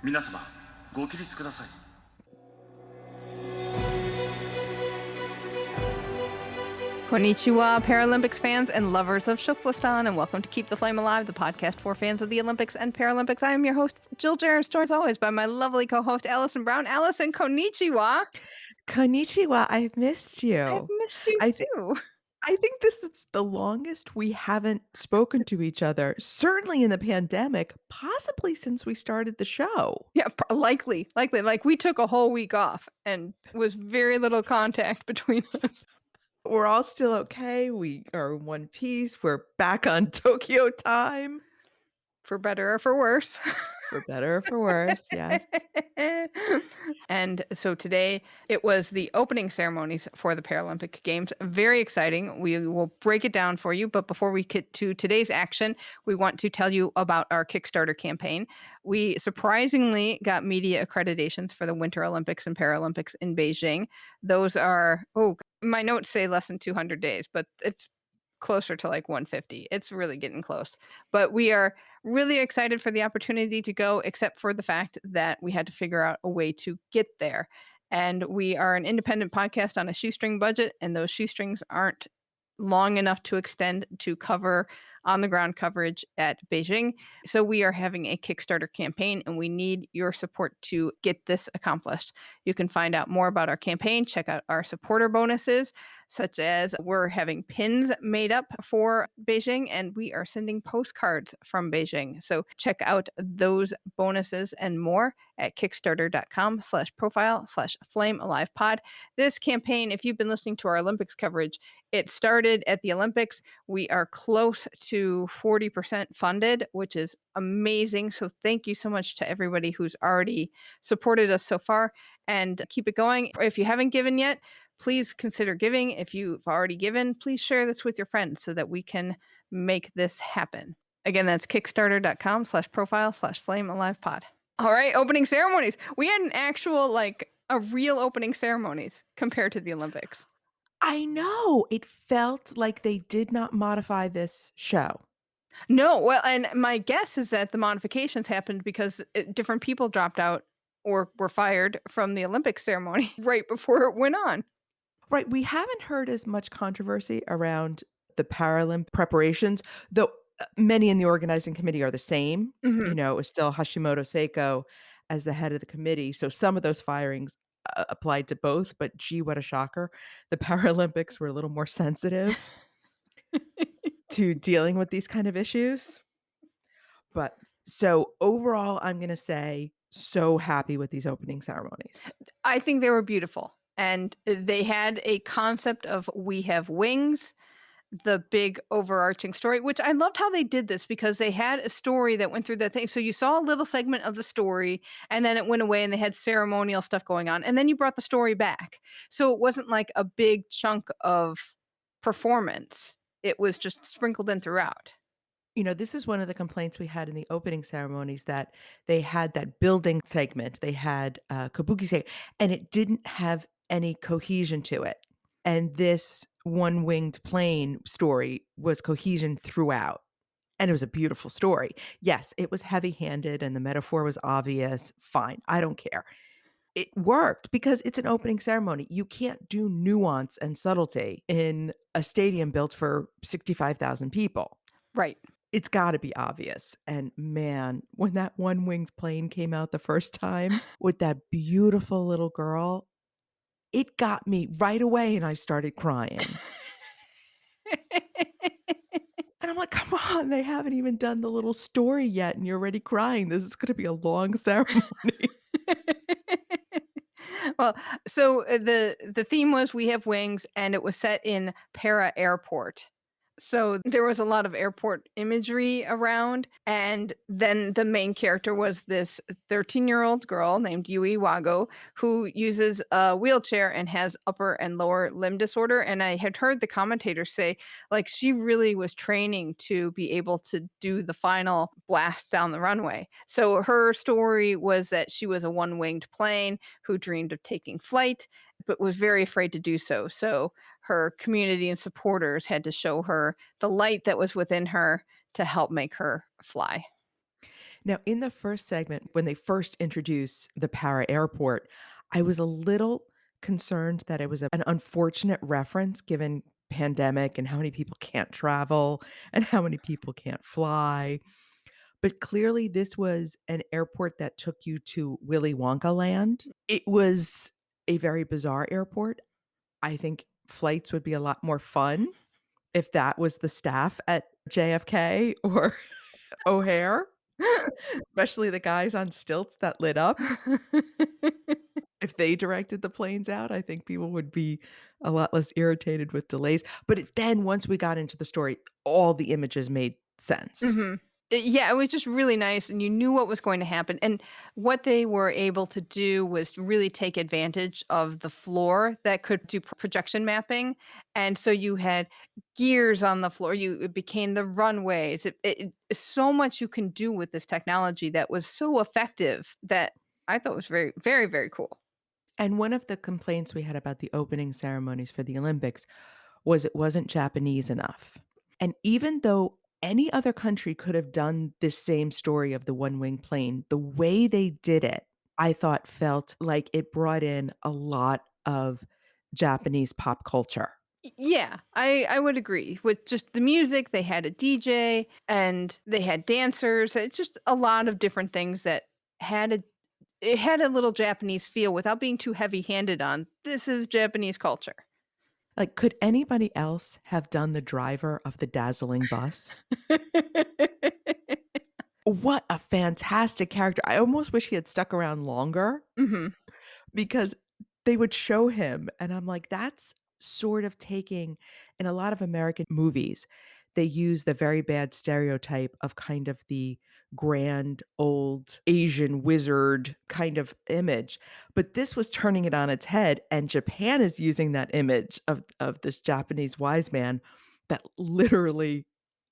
皆様、ご起立ください。 Konnichiwa, Paralympics fans and lovers of Shuklistan, and welcome to Keep the Flame Alive, the podcast for fans of the Olympics and Paralympics. I am your host, Jill Jarrett, joined as always by my lovely co-host, Allison Brown. Allison, konnichiwa. Konnichiwa, I've missed you. I've missed you I too. I think this is the longest we haven't spoken to each other, certainly in the pandemic, possibly since we started the show. Yeah, likely. Like we took a whole week off and was very little contact between us. We're all still okay. We are in one piece. We're back on Tokyo time. For better or for worse. For better or for worse, yes. And so today it was the opening ceremonies for the Paralympic Games. Very exciting. We will break it down for you. But before we get to today's action, we want to tell you about our Kickstarter campaign. We surprisingly got media accreditations for the Winter Olympics and Paralympics in Beijing. Those are, my notes say less than 200 days, but it's closer to like 150. It's really getting close. But we are really excited for the opportunity to go, except for the fact that we had to figure out a way to get there. And we are an independent podcast on a shoestring budget, and those shoestrings aren't long enough to extend to cover on the ground coverage at Beijing. So we are having a Kickstarter campaign, and we need your support to get this accomplished. You can find out more about our campaign, check out our supporter bonuses, such as we're having pins made up for Beijing, and we are sending postcards from Beijing. So check out those bonuses and more at kickstarter.com/profile/flamealivepod. This campaign, if you've been listening to our Olympics coverage, it started at the Olympics. We are close to 40% funded, which is amazing. So thank you so much to everybody who's already supported us so far, and keep it going. If you haven't given yet, please consider giving. If you've already given, please share this with your friends so that we can make this happen. Again, that's kickstarter.com/profile/flamealivepod. All right, opening ceremonies. We had an actual, a real opening ceremonies compared to the Olympics. I know. It felt like they did not modify this show. No, well, and my guess is that the modifications happened because different people dropped out or were fired from the Olympic ceremony right before it went on. Right. We haven't heard as much controversy around the Paralympic preparations, though many in the organizing committee are the same. Mhm. You know, it was still Hashimoto Seiko as the head of the committee. So some of those firings applied to both, but gee, what a shocker. The Paralympics were a little more sensitive to dealing with these kind of issues. But so overall, I'm going to say so happy with these opening ceremonies. I think they were beautiful. And they had a concept of we have wings, the big overarching story, which I loved how they did this because they had a story that went through that thing. So you saw a little segment of the story and then it went away and they had ceremonial stuff going on. And then you brought the story back. So it wasn't like a big chunk of performance. It was just sprinkled in throughout. You know, this is one of the complaints we had in the opening ceremonies, that they had that building segment, they had kabuki segment, and it didn't have any cohesion to it. And this one-winged plane story was cohesion throughout. And it was a beautiful story. Yes, it was heavy-handed and the metaphor was obvious. Fine, I don't care. It worked because it's an opening ceremony. You can't do nuance and subtlety in a stadium built for 65,000 people. Right. It's gotta be obvious, and man, when that one-winged plane came out the first time with that beautiful little girl, it got me right away and I started crying. And I'm like, "Come on, they haven't even done the little story yet and you're already crying. This is gonna be a long ceremony." Well, so the theme was we have wings, and it was set in Para Airport. So there was a lot of airport imagery around, and then the main character was this 13-year-old girl named Yui Wago who uses a wheelchair and has upper and lower limb disorder. And I had heard the commentators say, like, she really was training to be able to do the final blast down the runway. So her story was that she was a one-winged plane who dreamed of taking flight, but was very afraid to do so. So her community and supporters had to show her the light that was within her to help make her fly. Now, in the first segment, when they first introduce the para airport, I was a little concerned that it was an unfortunate reference given pandemic and how many people can't travel and how many people can't fly. But clearly, this was an airport that took you to Willy Wonka land. It was a very bizarre airport. I think flights would be a lot more fun if that was the staff at JFK or O'Hare, especially the guys on stilts that lit up. If they directed the planes out, I think people would be a lot less irritated with delays. But then once we got into the story, all the images made sense. Mhm. Yeah, it was just really nice, and you knew what was going to happen, and what they were able to do was to really take advantage of the floor that could do projection mapping, and so you had gears on the floor, it became the runways, so much you can do with this technology that was so effective that I thought was very, very, very cool. And one of the complaints we had about the opening ceremonies for the Olympics was it wasn't Japanese enough. And even though any other country could have done this same story of the one-wing plane, the way they did it, I thought felt like it brought in a lot of Japanese pop culture. Yeah, I would agree. With just the music, they had a DJ and they had dancers. It's just a lot of different things that had a it had a little Japanese feel without being too heavy-handed on, "This is Japanese culture." Like, could anybody else have done the driver of the Dazzling Bus? What a fantastic character. I almost wish he had stuck around longer Mhm. because they would show him, and I'm like, that's sort of taking in a lot of American movies, they use the very bad stereotype of kind of the grand old Asian wizard kind of image, but this was turning it on its head, and Japan is using that image of this Japanese wise man that literally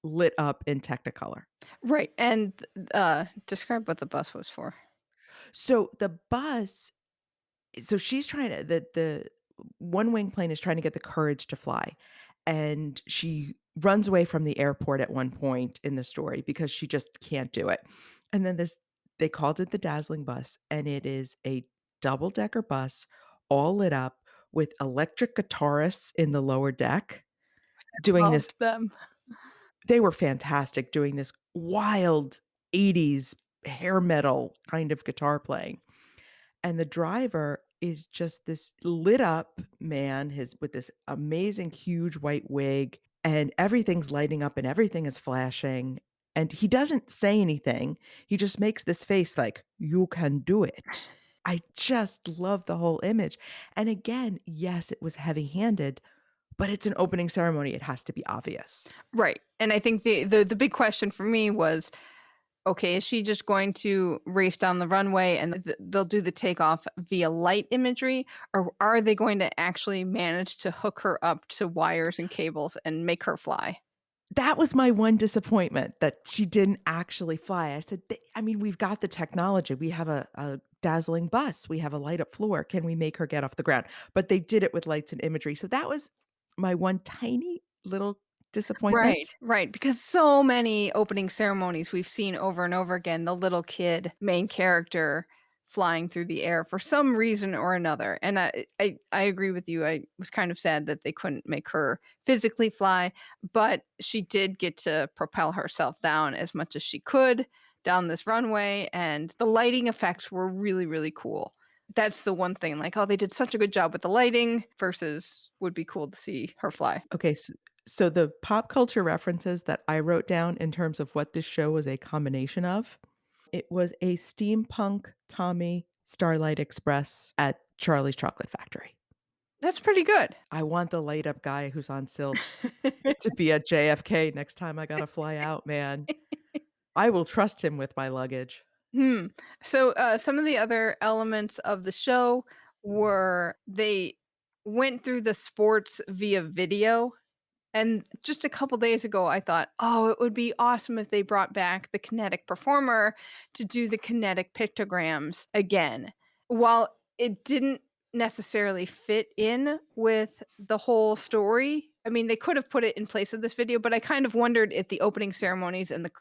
lit up in Technicolor. Right, and, describe what the bus was for. So the bus so she's trying to the one wing plane is trying to get the courage to fly, and she runs away from the airport at one point in the story because she just can't do it. And then this they called it the Dazzling Bus, and it is a double-decker bus all lit up with electric guitarists in the lower deck doing this. Loved them. They were fantastic doing this wild 80s hair metal kind of guitar playing. And the driver is just this lit up man, his with this amazing huge white wig, and everything's lighting up and everything is flashing. And he doesn't say anything. He just makes this face like, "You can do it." I just love the whole image. And again, yes, it was heavy-handed, but it's an opening ceremony. It has to be obvious. Right, and I think the big question for me was, okay, is she just going to race down the runway and they'll do the takeoff via light imagery, or are they going to actually manage to hook her up to wires and cables and make her fly? That was my one disappointment that she didn't actually fly. I said, I mean, we've got the technology. We have a dazzling bus. We have a light up floor. Can we make her get off the ground?" But they did it with lights and imagery. So that was my one tiny little Right, disappointment. right, because so many opening ceremonies we've seen over and over again, the little kid main character flying through the air for some reason or another, and I agree with you, I was kind of sad that they couldn't make her physically fly, but she did get to propel herself down as much as she could down this runway, and the lighting effects were really, really cool. That's the one thing, like, "Oh, they did such a good job with the lighting," versus would be cool to see her fly. Okay. So the pop culture references that I wrote down in terms of what this show was a combination of, it was a steampunk Tommy Starlight Express at Charlie's Chocolate Factory. That's pretty good. I want the light up guy who's on stilts to be at JFK next time I gotta fly out, man. I will trust him with my luggage. Hmm. So, some of the other elements of the show were they went through the sports via video. And just a couple days ago, I thought, oh, it would be awesome if they brought back the kinetic performer to do the kinetic pictograms again. While it didn't necessarily fit in with the whole story, I mean, they could have put it in place of this video, but I kind of wondered if the opening ceremonies and the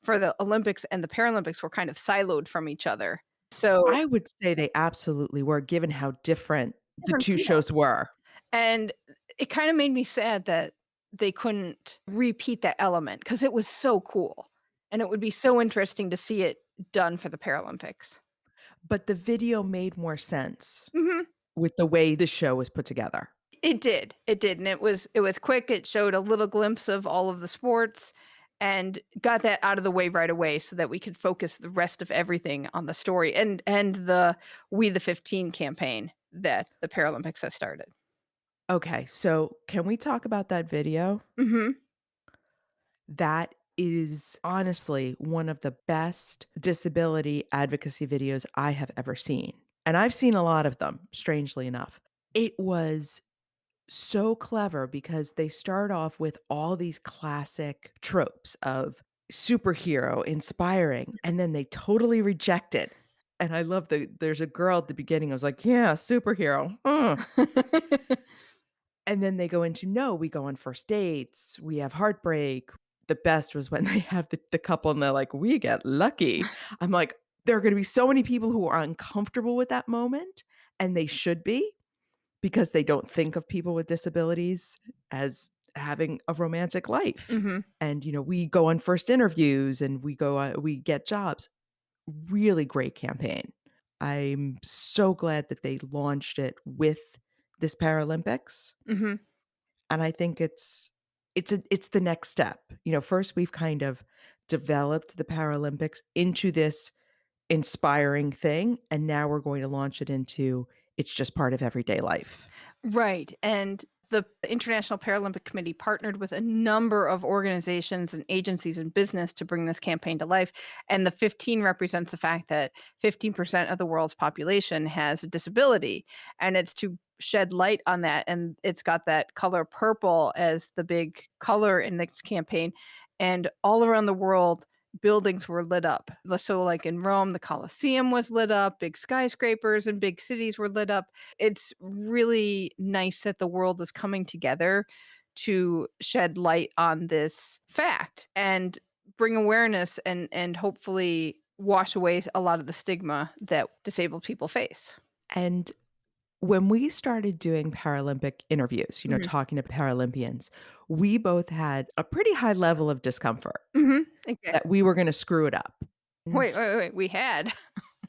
for the Olympics and the Paralympics were kind of siloed from each other. So I would say they absolutely were, given how different the different 2 feel. shows were. And it kind of made me sad that they couldn't repeat that element because it was so cool. And it would be so interesting to see it done for the Paralympics. But the video made more sense Mhm. with the way the show was put together. It did, and it was quick, it showed a little glimpse of all of the sports and got that out of the way right away so that we could focus the rest of everything on the story and the We the 15 campaign that the Paralympics has started. Okay, so can we talk about that video? Mhm. That is honestly one of the best disability advocacy videos I have ever seen, and I've seen a lot of them, strangely enough. It was so clever because they start off with all these classic tropes of superhero, inspiring, and then they totally reject it. And I love there's a girl at the beginning, I was like, "Yeah, superhero, huh." And then they go into, "No, we go on first dates, we have heartbreak." The best was when they have the couple and they're like, "We get lucky." I'm like, there are gonna be so many people who are uncomfortable with that moment, and they should be, because they don't think of people with disabilities as having a romantic life. Mhm. And, we go on first interviews and we get jobs. Really great campaign. I'm so glad that they launched it with this Paralympics. Mhm. And I think it's the next step. First we've kind of developed the Paralympics into this inspiring thing, and now we're going to launch it into it's just part of everyday life. Right, and the International Paralympic Committee partnered with a number of organizations and agencies and business to bring this campaign to life, and the 15 represents the fact that 15% of the world's population has a disability, and it's to shed light on that, and it's got that color purple as the big color in this campaign, and all around the world, buildings were lit up. So, like in Rome, the Colosseum was lit up, big skyscrapers and big cities were lit up. It's really nice that the world is coming together to shed light on this fact and bring awareness and hopefully wash away a lot of the stigma that disabled people face. And when we started doing Paralympic interviews, Mhm. talking to Paralympians, we both had a pretty high level of discomfort Mhm. that Exactly. we were gonna screw it up. Wait, And wait, wait. We had.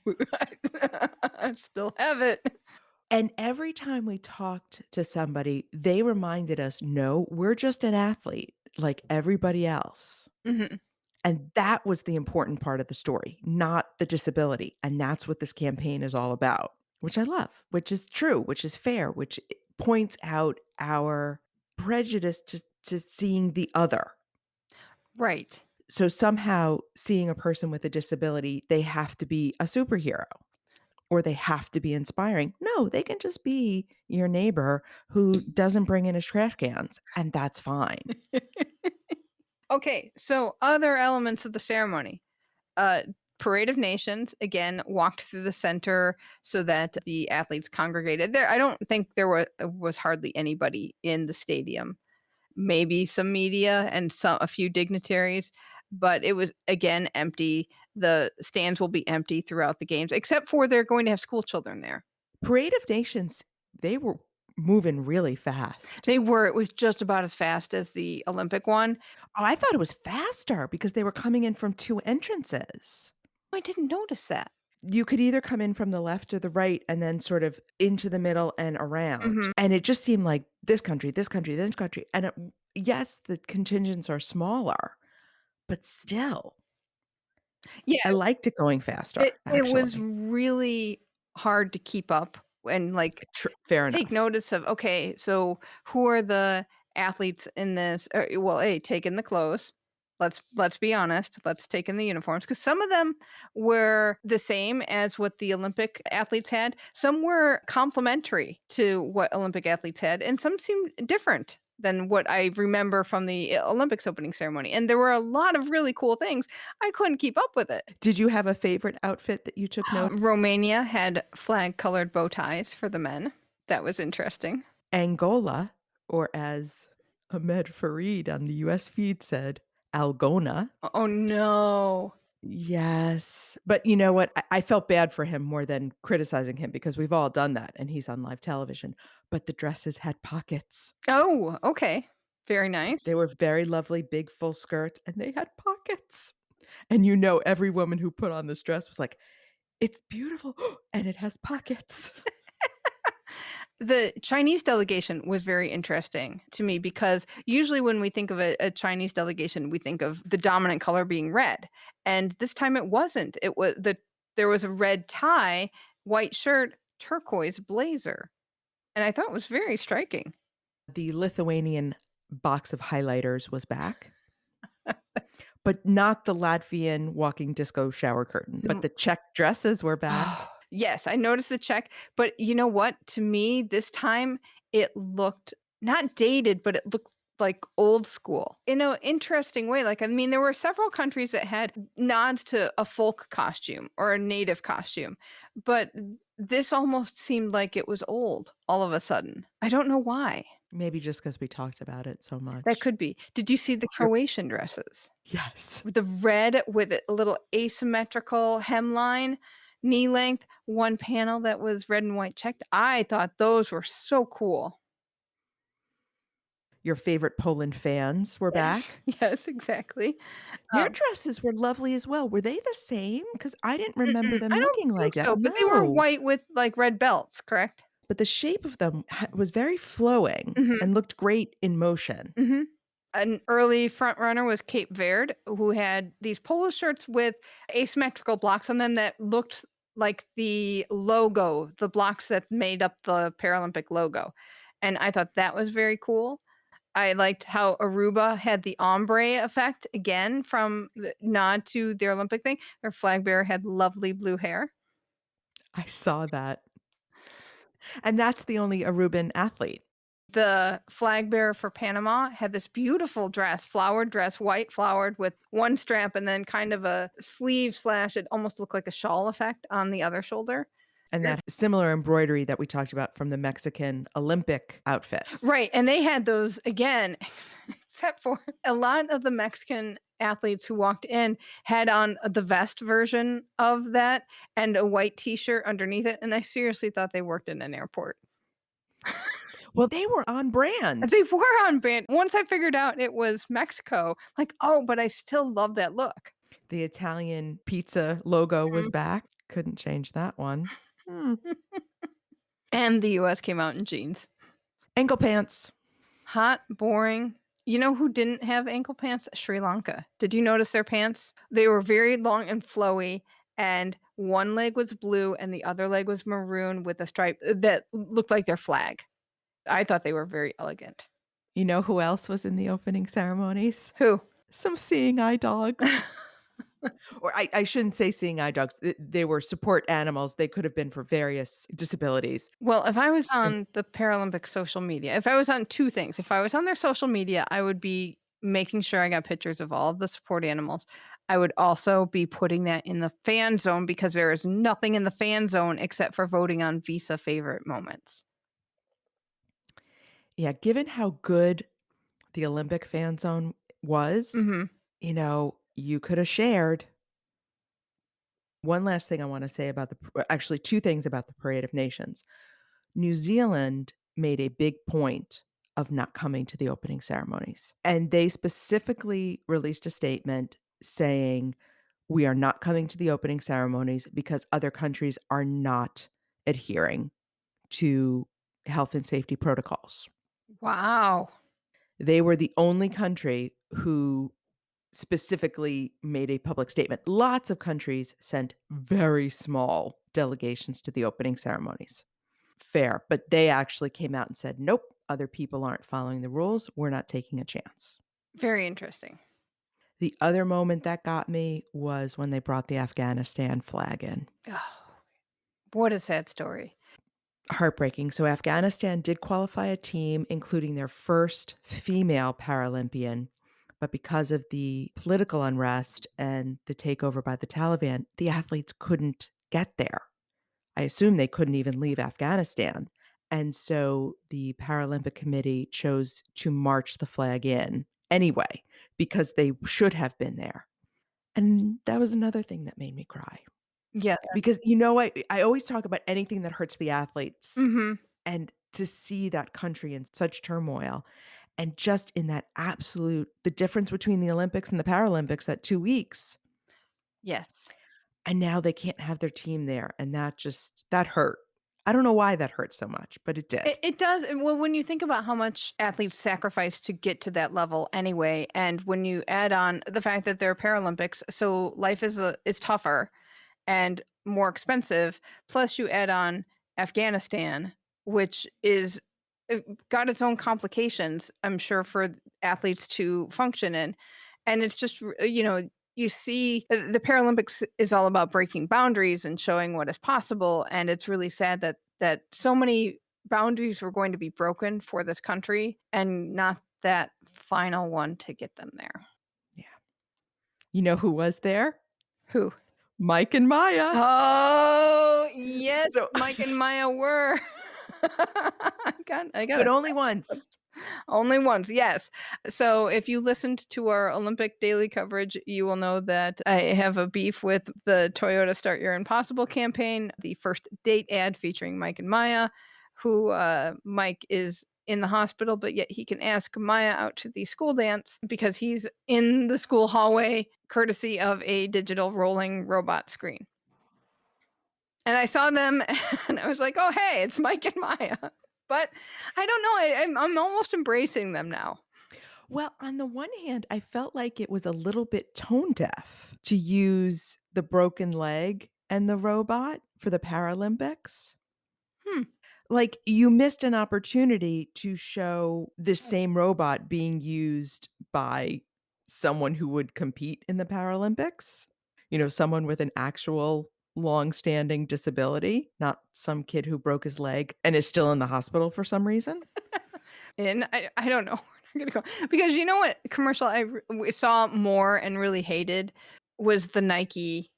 I still have it. and every time we talked to somebody, they reminded us, "No, we're just an athlete like everybody else." Mhm. And that was the important part of the story, not the disability, and that's what this campaign is all about, which I love, which is true, which is fair, which points out our prejudice to seeing the other. Right. So somehow seeing a person with a disability, they have to be a superhero or they have to be inspiring. No, they can just be your neighbor who doesn't bring in his trash cans, and that's fine. Okay, so other elements of the ceremony. Uh, Parade of Nations, again, walked through the center so that the athletes congregated there. I don't think there was hardly anybody in the stadium. Maybe some media and a few dignitaries, but it was again empty. The stands will be empty throughout the games, except for they're going to have school children there. Parade of Nations, they were moving really fast. They were. It was just about as fast as the Olympic one. Oh, I thought it was faster because they were coming in from 2 entrances. I didn't notice that. You could either come in from the left or the right and then sort of into the middle and around, Mhm. and it just seemed like this country, this country, this country, and yes, the contingents are smaller, but still, Yeah, I liked it going faster, it was actually. really hard to keep up and, like, Fair take enough. notice of, okay, so who are the athletes in this well, A, take in the clothes. Let's be honest, let's take in the uniforms because some of them were the same as what the Olympic athletes had. Some were complementary to what Olympic athletes had, and some seemed different than what I remember from the Olympics opening ceremony, and there were a lot of really cool things. I couldn't keep up with it. Did you have a favorite outfit that you took note? Romania had flag-colored bow ties for the men. That was interesting. Angola, or as Ahmed Fareed on the US feed said, Algona. Oh, no. Yes. But you know what? I felt bad for him more than criticizing him because we've all done that and he's on live television. But the dresses had pockets. Oh, okay. Very They nice. were very lovely, big, full skirts, and they had pockets. And you know, every woman who put on this dress was like, it's beautiful and it has pockets. The Chinese delegation was very interesting to me because usually when we think of a Chinese delegation, we think of the dominant color being red. And this time it wasn't. There was a red tie, white shirt, turquoise blazer. And I thought it was very striking. The Lithuanian box of highlighters was back, but not the Latvian walking disco shower curtain. But The the check dresses were Oh, back. yes, I noticed the check, but you know what? To me, this time it looked not dated, but it looked like old school in an interesting way. Like, I mean, there were several countries that had nods to a folk costume or a native costume, but this almost seemed like it was old all of a sudden. I don't know why. Maybe just because we talked about it so That much. could be. Did you see the Your Croatian dresses? Yes. The red with a little asymmetrical hemline, knee length, one panel that was red and white checked. I thought those were so cool. Your favorite Poland fans were Yes, back. yes, exactly. Their Um, dresses were lovely as well. Were they the same? Because I didn't remember mm-mm, them I don't looking like think that. so, but they were No. white with, like, red belts, correct? But the shape of them was very flowing Mhm, and looked great in motion. mhm. An early front runner was Cape Verde, who had these polo shirts with asymmetrical blocks on them that looked like the logo, the blocks that made up the Paralympic logo, and I thought that was very cool. I liked how Aruba had the ombre effect again from the nod to their Olympic thing. Their flag bearer had lovely blue hair. I saw that. And that's the only Aruban athlete. The flag bearer for Panama had this beautiful dress, flowered dress, white flowered with one strap and then kind of a sleeve slash it almost looked like a shawl effect on the other shoulder. And Ver that similar embroidery that we talked about from the Mexican Olympic outfits. Right, and they had those again, except for a lot of the Mexican athletes who walked in had on the vest version of that and a white T-shirt underneath it, and I seriously thought they worked in an airport. Well, they were on They brand. were on brand. Once I figured out it was Mexico, like, "Oh, but I still love that look." The Italian pizza logo was Mhm. back. Couldn't change that one. Hmm. And the US came out in jeans. Ankle pants. Hot, boring. You know who didn't have ankle pants? Sri Lanka. Did you notice their pants? They were very long and flowy, and one leg was blue and the other leg was maroon with a stripe that looked like their flag. I thought they were very elegant. You know who else was in the opening ceremonies? Who? Some seeing eye dogs. Or I shouldn't say seeing eye dogs. They were support animals. They could have been for various disabilities. Well, if I was And on the Paralympic social media, if I was on 2 things, if I was on their social media, I would be making sure I got pictures of all of the support animals. I would also be putting that in the fan zone because there is nothing in the fan zone except for voting on Visa favorite moments. yeah, given how good the Olympic fan zone was, Mhm. you could have shared. One last thing I wanna say about actually 2 things about the Parade of Nations. New Zealand made a big point of not coming to the opening ceremonies, and they specifically released a statement saying, "We are not coming to the opening ceremonies because other countries are not adhering to health and safety protocols." Wow. They were the only country who specifically made a public statement. Lots of countries sent very small delegations to the opening ceremonies. Fair, but they actually came out and said, "Nope, other people aren't following the rules. We're not taking a chance." Very interesting. The other moment that got me was when they brought the Afghanistan flag in. Oh, what a sad story. Heartbreaking. So Afghanistan did qualify a team, including their first female Paralympian, but because of the political unrest and the takeover by the Taliban, the athletes couldn't get there. I assume they couldn't even leave Afghanistan. And so the Paralympic Committee chose to march the flag in anyway, because they should have been there. And that was another thing that made me cry. Yeah. Because, you know, I always talk about anything that hurts the athletes, Mhm. and to see that country in such turmoil, and just in that absolute the difference between the Olympics and the Paralympics, that 2 weeks, Yes. and now they can't have their team there, and that hurt. I don't know why that hurt so much, but it did. It does. Well, when you think about how much athletes sacrifice to get to that level anyway, and when you add on the fact that they're Paralympics, so life is tougher and more expensive. Plus, you add on Afghanistan, which is got its own complications, I'm sure, for athletes to function in. And it's just, you see the Paralympics is all about breaking boundaries and showing what is possible. And it's really sad that so many boundaries were going to be broken for this country and not that final one to get them there. Yeah. You know who was there? Who? Mike and Maya. Oh, yes, So Mike and Maya were. I got but it. only once. Only once, yes. So if you listened to our Olympic daily coverage, you will know that I have a beef with the Toyota Start Your Impossible campaign, the first date ad featuring Mike and Maya, who Mike is in the hospital, but yet he can ask Maya out to the school dance because he's in the school hallway courtesy of a digital rolling robot screen. And I saw them and I was like, "Oh, hey, it's Mike and Maya." But I don't know, I'm almost embracing them now. Well, on the one hand, I felt like it was a little bit tone deaf to use the broken leg and the robot for the Paralympics. Hmm. Like, you missed an opportunity to show this same robot being used by someone who would compete in the Paralympics, someone with an actual long-standing disability, not some kid who broke his leg and is still in the hospital for some reason. And I don't know where I'm gonna go because you know what commercial we saw more and really hated was the Nike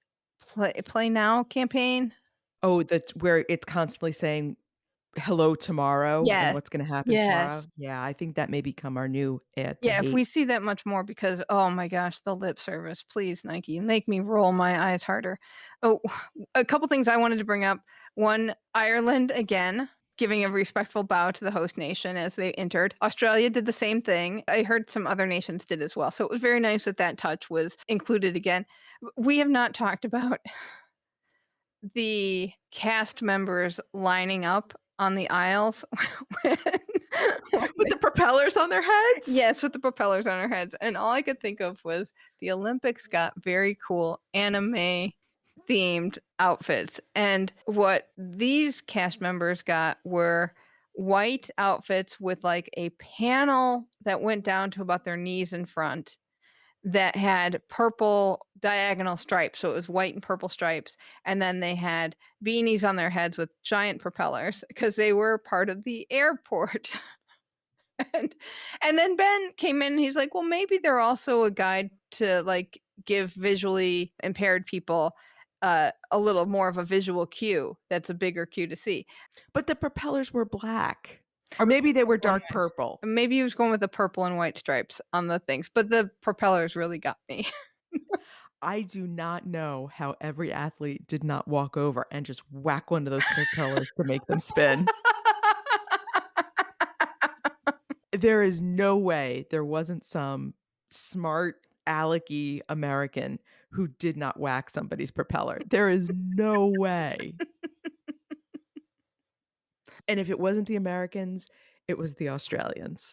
Play Now campaign. Oh, that's where it's constantly saying, "Hello tomorrow," and Yes. what's gonna happen tomorrow? Yes. Yeah, I think that may become our new ad to Yeah, if we hate. see that much more because, oh my gosh, the lip service, please, Nike, make me roll my eyes harder. Oh, a couple things I wanted to bring up. One, Ireland again, giving a respectful bow to the host nation as they entered. Australia did the same thing. I heard some other nations did as well. So it was very nice that that touch was included again. We have not talked about the cast members lining up on the aisles when With the propellers on their heads? yes, with the propellers on our heads, and all I could think of was the Olympics got very cool anime themed outfits, and what these cast members got were white outfits with, like, a panel that went down to about their knees in front that had purple diagonal stripes, so it was white and purple stripes, and then they had beanies on their heads with giant propellers because they were part of the airport. And and then Ben came in and he's like, "Well, maybe they're also a guide to, like, give visually impaired people, a little more of a visual cue that's a bigger cue to see." But the propellers were black. Or maybe they were Purple and dark white. purple. Maybe he was going with the purple and white stripes on the things, but the propellers really got me. I do not know how every athlete did not walk over and just whack one of those propellers to make them spin. There is no way there wasn't some smart alecky American who did not whack somebody's propeller. There is no way. And if it wasn't the Americans, it was the Australians.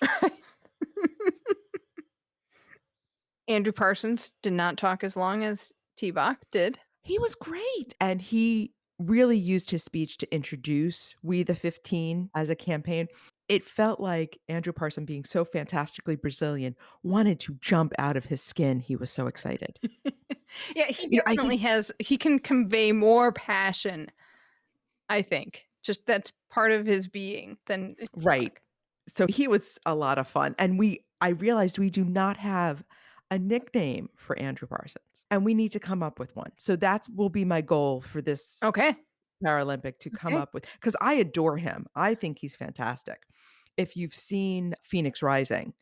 Andrew Parsons did not talk as long as T-Bach did. He was great, and he really used his speech to introduce We the 15 as a campaign. It felt like Andrew Parson, being so fantastically Brazilian, wanted to jump out of his skin. He was so excited. Yeah, he I definitely think has he can convey more passion, I think. Just that's part of his being than right. T-Bach. So he was a lot of fun, and I realized we do not have a nickname for Andrew Parsons, and we need to come up with one. So that will be my goal for this Okay. Paralympic, to come Okay. up with, because I adore him. I think he's fantastic. If you've seen Phoenix Rising,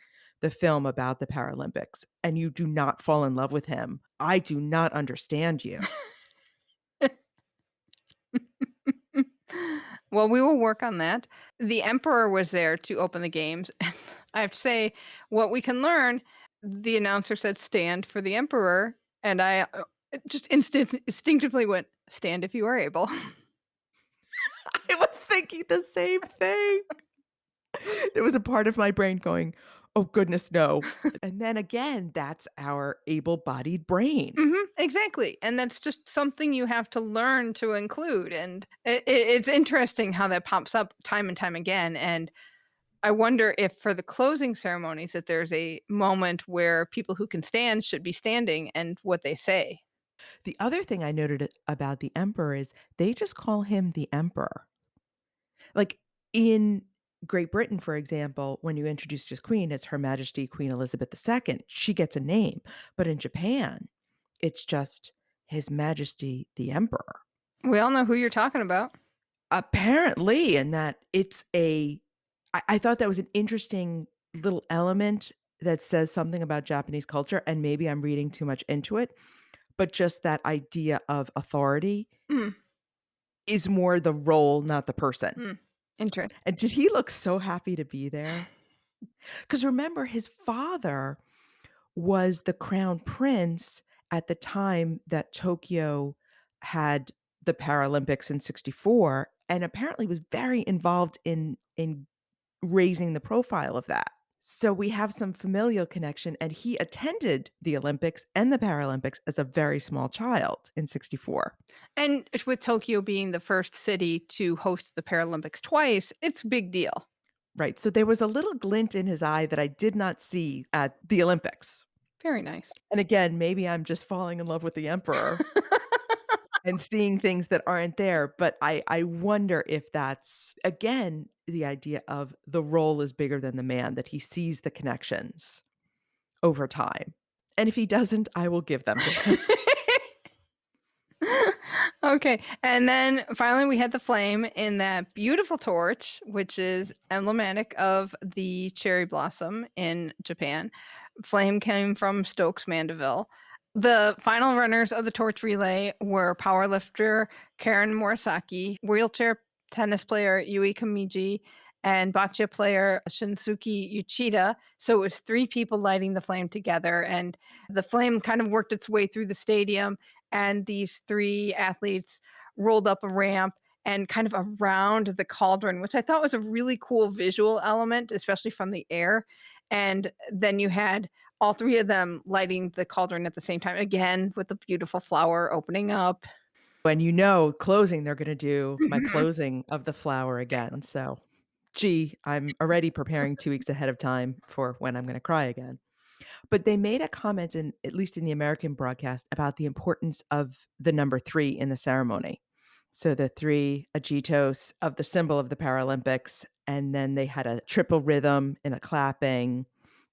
the film about the Paralympics, and you do not fall in love with him, I do not understand you. Well, we will work on that. The emperor was there to open the games. I have to say, what we can learn, the announcer said, "Stand for the emperor," and I just instinctively went, "Stand if you are able." I was thinking the same thing. There was a part of my brain going, "Oh, goodness, no." And then again, that's our able-bodied brain. Exactly, and that's just something you have to learn to include, and it's interesting how that pops up time and time again, and I wonder if for the closing ceremonies that there's a moment where people who can stand should be standing and what they say. The other thing I noted about the emperor is they just call him the emperor. Like, in Great Britain, for example, when you introduce just queen, it's Her Majesty Queen Elizabeth II, she gets a name, but in Japan, it's just His Majesty the Emperor. We all know who you're talking about. Apparently, and that it's I thought that was an interesting little element that says something about Japanese culture, and maybe I'm reading too much into it, but just that idea of authority Mm, is more the role, not the person. mm, interesting. And did he look so happy to be there? Because remember, his father was the crown prince at the time that Tokyo had the Paralympics in '64, and apparently was very involved in raising the profile of that. So we have some familial connection, and he attended the Olympics and the Paralympics as a very small child in '64. And with Tokyo being the first city to host the Paralympics twice, it's a big deal. Right, so there was a little glint in his eye that I did not see at the Olympics. Very nice. And again, maybe I'm just falling in love with the emperor and seeing things that aren't there, but I wonder if that's, again, the idea of the role is bigger than the man, that he sees the connections over time. And if he doesn't, I will give them to him. Okay, and then finally we had the flame in that beautiful torch, which is emblematic of the cherry blossom in Japan. Flame came from Stokes Mandeville. The final runners of the torch relay were powerlifter Karen Morisaki, wheelchair tennis player Yui Kamiji, and bocce player Shinsuke Uchida. So it was three people lighting the flame together, and the flame kind of worked its way through the stadium, and these three athletes rolled up a ramp and kind of around the cauldron, which I thought was a really cool visual element, especially from the air. And then you had all three of them lighting the cauldron at the same time, again with the beautiful flower opening up. When you know closing, they're gonna do my Mhm. closing of the flower again, so, gee, I'm already preparing 2 weeks ahead of time for when I'm gonna cry again. But they made a comment in, at least in the American broadcast, about the importance of the number 3 in the ceremony. So the 3 agitos of the symbol of the Paralympics, and then they had a triple rhythm and a clapping,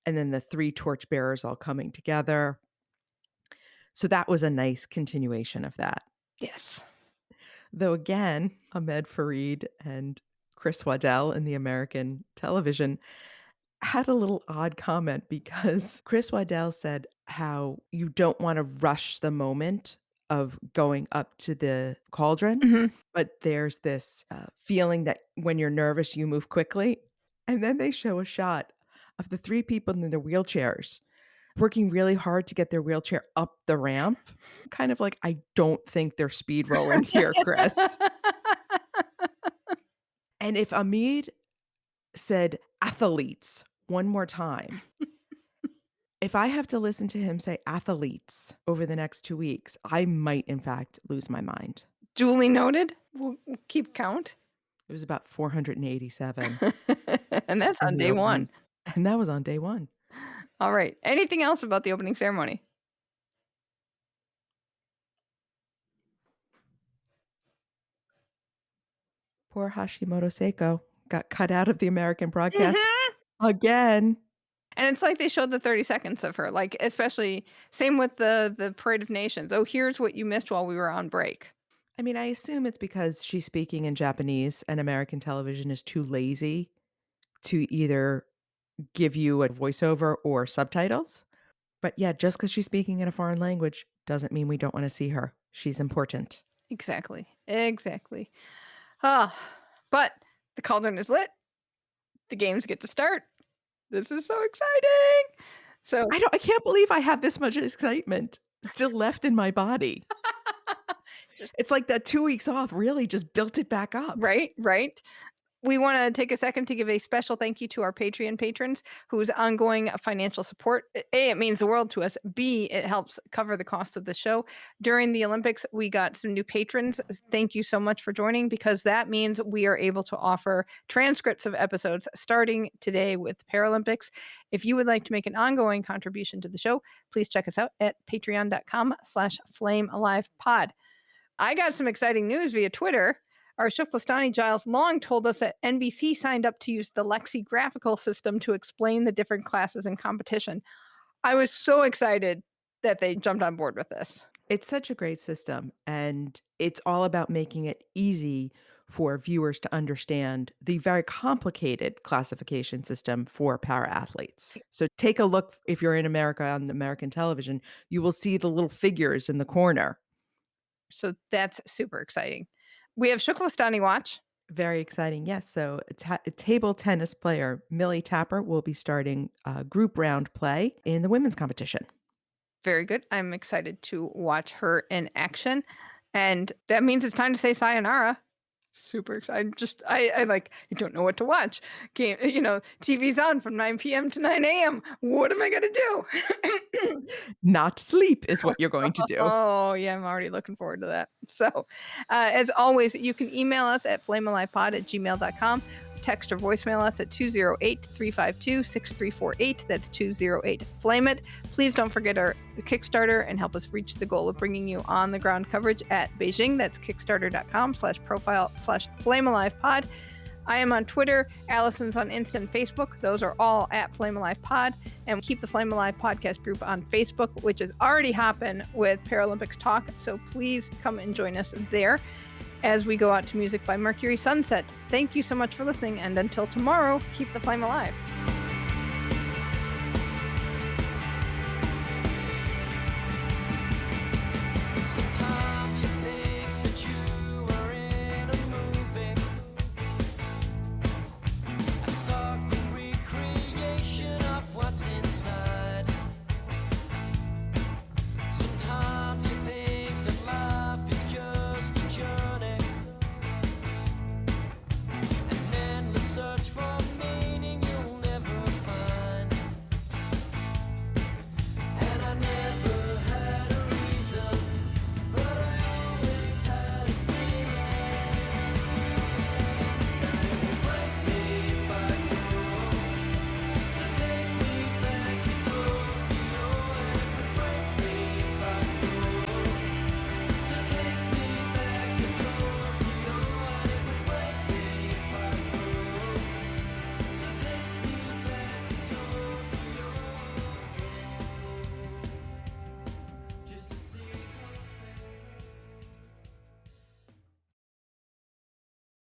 and then the 3 torchbearers all coming together. So that was a nice continuation of that. Yes. Though again, Ahmed Fareed and Chris Waddell in the American television had a little odd comment because Chris Waddell said how you don't wanna rush the moment of going up to the cauldron, Mhm. but there's this, feeling that when you're nervous, you move quickly, and then they show a shot of the 3 people in their wheelchairs working really hard to get their wheelchair up the ramp, kind of like, "I don't think they're speed rolling here, Chris." And if Ahmed said athletes one more time, if I have to listen to him say athletes over the next 2 weeks, I might, in fact, lose my mind. Duly noted. We'll keep count. It was about 487 And that's in on the day one. openings, and that was on day 1. All right. Anything else about the opening ceremony? Poor Hashimoto Seiko got cut out of the American broadcast Mhm. again. And it's like they showed the 30 seconds of her, like, especially same with the Parade of Nations. "Oh, here's what you missed while we were on break." I mean, I assume it's because she's speaking in Japanese and American television is too lazy to either give you a voiceover or subtitles. But yeah, just because she's speaking in a foreign language doesn't mean we don't want to see her. She's important. Exactly. Exactly. Ah, but the cauldron is lit. The games get to start. This is so exciting. So I can't believe I have this much excitement still left in my body. Just- It's like that 2 weeks off really just built it back up. right. We want to take a second to give a special thank you to our Patreon patrons whose ongoing financial support. A, it means the world to us. B, it helps cover the cost of the show. During the Olympics, we got some new patrons. Thank you so much for joining, because that means we are able to offer transcripts of episodes starting today with Paralympics. If you would like to make an ongoing contribution to the show, please check us out at patreon.com/flamealivepod. I got some exciting news via Twitter. Our Shukhlastani Giles Long told us that NBC signed up to use the Lexi graphical system to explain the different classes in competition. I was so excited that they jumped on board with this. It's such a great system, and it's all about making it easy for viewers to understand the very complicated classification system for para athletes. So take a look. If you're in America on American television, you will see the little figures in the corner. So that's super exciting. We have Shukhlastani Watch. Very exciting. Yes. So table tennis player Millie Tapper will be starting a group round play in the women's competition. Very good. I'm excited to watch her in action. And that means it's time to say sayonara. Super excited. I don't know what to watch. TV's on from 9 p.m. to 9 a.m. What am I going to do? Not sleep is what you're going to do. Oh, yeah. I'm already looking forward to that. So, as always, you can email us at flamealivepod@gmail.com. Text or voicemail us at 208-352-6348. That's 208-FLAME-IT. Please don't forget our Kickstarter and help us reach the goal of bringing you on-the-ground coverage at Beijing. That's kickstarter.com/profile/flamealivepod. I am on Twitter. Allison's on Insta and Facebook. Those are all at Flame Alive Pod. And we keep the Flame Alive podcast group on Facebook, which is already hopping with Paralympics talk. So please come and join us there as we go out to music by Mercury Sunset. Thank you so much for listening. And until tomorrow, keep the flame alive.